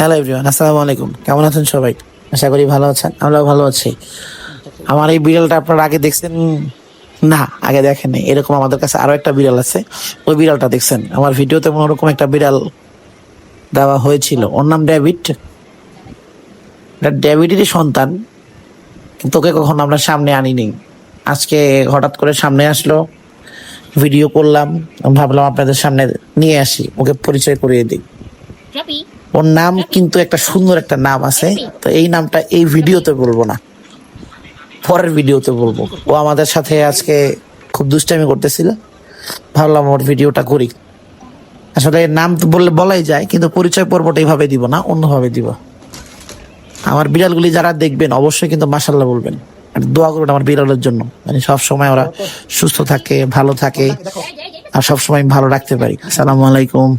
Hello everyone, আসসালামু আলাইকুম। কেমন আছেন সবাই? আশা করি ভালো আছেন। আমরাও ভালো আছি। আমার এই বিড়ালটা আপনারা আগে দেখছেন? না, আগে দেখেননি। এরকম আমাদের কাছে আরো একটা বিড়াল আছে, ওই বিড়ালটা দেখছেন। আমার ভিডিওতে ওরকম একটা বিড়াল দেওয়া হয়েছিল, ওর নাম ডেভিড। এটা ডেভিডেরই সন্তান, কিন্তু ওকে কখনো আমরা সামনে আনিনি। আজকে হঠাৎ করে সামনে আসলো, ভিডিও করলাম, ভাবলাম আপনাদের সামনে নিয়ে আসি, ওকে পরিচয় করিয়ে দিই। ওর নাম কিন্তু একটা সুন্দর একটা নাম আছে, তো এই নামটা এই ভিডিওতে বলবো না, পরের ভিডিওতে বলবো। ও আমাদের সাথে আজকে খুব দুষ্টামি করতেছিল, ভাবলাম ওর ভিডিওটা করি। আসলে নাম তো বললে বলাই যায়, কিন্তু পরিচয় পর্বটা এইভাবে দিব না, অন্যভাবে দিব। আমার বিড়ালগুলি যারা দেখবেন অবশ্যই কিন্তু মাশাল্লাহ বলবেন, আর দোয়া করবেন আমার বিড়ালের জন্য, মানে সবসময় ওরা সুস্থ থাকে, ভালো থাকে, আর সবসময় ভালো রাখতে পারি। আসসালামু আলাইকুম।